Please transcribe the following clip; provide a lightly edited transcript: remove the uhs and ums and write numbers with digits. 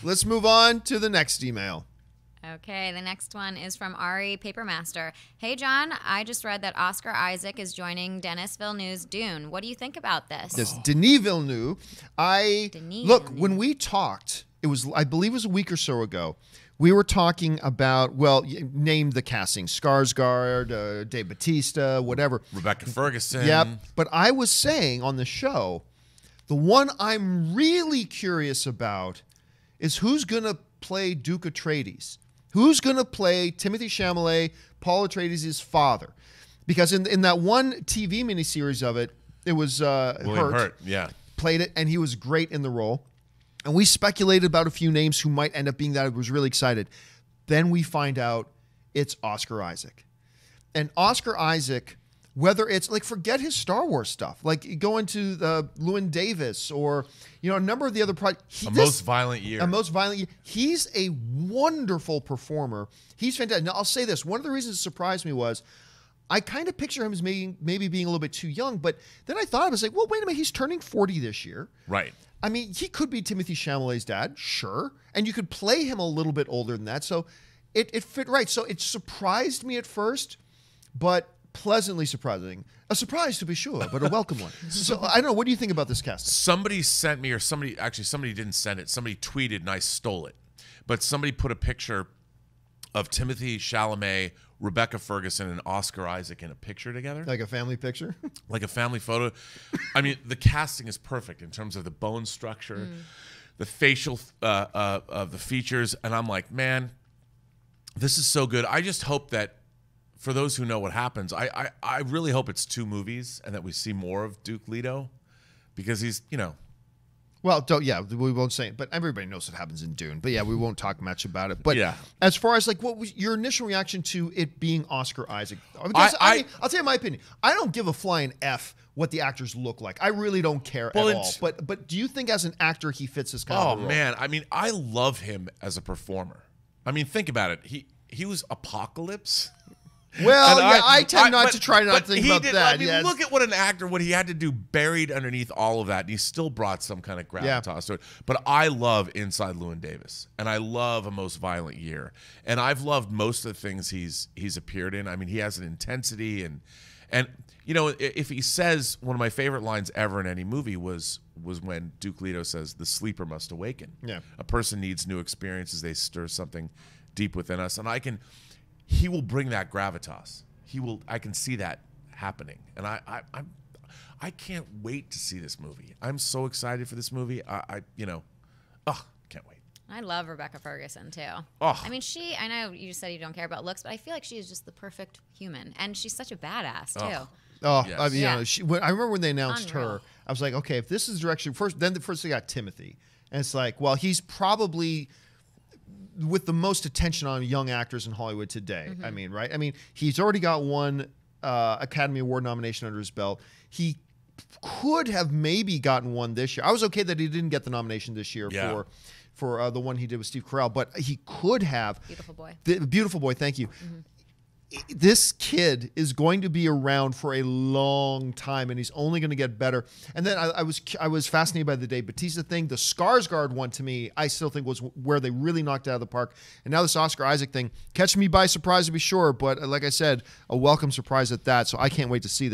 Let's move on to the next email. Okay, the next one is from Ari Papermaster. Hey, John, I just read that Oscar Isaac is joining Denis Villeneuve's Dune. What do you think about this? Yes, Denis Villeneuve. When we talked, I believe it was a week or so ago, we were talking about, name the casting, Skarsgård, Dave Bautista, whatever. Rebecca Ferguson. Yep. But I was saying on the show, the one I'm really curious about is who's going to play Duke Atreides. Who's going to play Timothée Chalamet, Paul Atreides' father? Because in that one TV miniseries of it, it was Hurt. Yeah. Played it, and he was great in the role. And we speculated about a few names who might end up being that. I was really excited. Then we find out it's Oscar Isaac. And Oscar Isaac, whether it's like, forget his Star Wars stuff, like go into the Llewyn Davis or, a number of the other projects. Most Violent Year. A Most Violent Year. He's a wonderful performer. He's fantastic. Now, I'll say this. One of the reasons it surprised me was I kind of picture him as maybe being a little bit too young, but then I thought, I was like, well, wait a minute. He's turning 40 this year. Right. I mean, he could be Timothée Chalamet's dad, sure. And you could play him a little bit older than that. So it fit right. So it surprised me at first, but pleasantly surprising. A surprise to be sure, but a welcome one. So I don't know. What do you think about this casting? Somebody sent me, or somebody didn't send it. Somebody tweeted and I stole it. But somebody put a picture of Timothée Chalamet, Rebecca Ferguson, and Oscar Isaac in a picture together. Like a family picture? Like a family photo. I mean, the casting is perfect in terms of the bone structure, the facial, of the features. And I'm like, man, this is so good. I just hope that for those who know what happens, I really hope it's 2 movies and that we see more of Duke Leto because he's, Well, we won't say it, but everybody knows what happens in Dune. But yeah, we won't talk much about it. But yeah. As far as like, what was your initial reaction to it being Oscar Isaac? Because, I'll tell you my opinion. I don't give a flying F what the actors look like. I really don't care at all. But do you think as an actor he fits this kind of role? Oh man, I mean, I love him as a performer. I mean, think about it. He was Apocalypse. Well, I tend not to try not to think about that. I mean, look at what he had to do buried underneath all of that, and he still brought some kind of gravitas to it. But I love Inside Llewyn Davis, and I love A Most Violent Year, and I've loved most of the things he's appeared in. I mean, he has an intensity, and if he says, one of my favorite lines ever in any movie was when Duke Leto says, "The sleeper must awaken." Yeah, a person needs new experiences; they stir something deep within us, and he will bring that gravitas. I can see that happening, and I can't wait to see this movie. I'm so excited for this movie. Can't wait. I love Rebecca Ferguson too. Oh. I mean, I know you said you don't care about looks, but I feel like she is just the perfect human, and she's such a badass too. Oh, yes. I mean, I remember when they announced Unreal. her, I was like, okay, if this is direction first, then they got Timothy, and it's like, well, he's probably with the most attention on young actors in Hollywood today. I mean, right? I mean, he's already got one Academy Award nomination under his belt. He could have maybe gotten one this year. I was okay that he didn't get the nomination this year for the one he did with Steve Carell, but he could have. Beautiful Boy. Beautiful Boy, thank you. This kid is going to be around for a long time, and he's only going to get better. And then I was fascinated by the Dave Bautista thing. The Skarsgård one, to me, I still think was where they really knocked it out of the park. And now this Oscar Isaac thing, catch me by surprise to be sure, but like I said, a welcome surprise at that. So I can't wait to see this.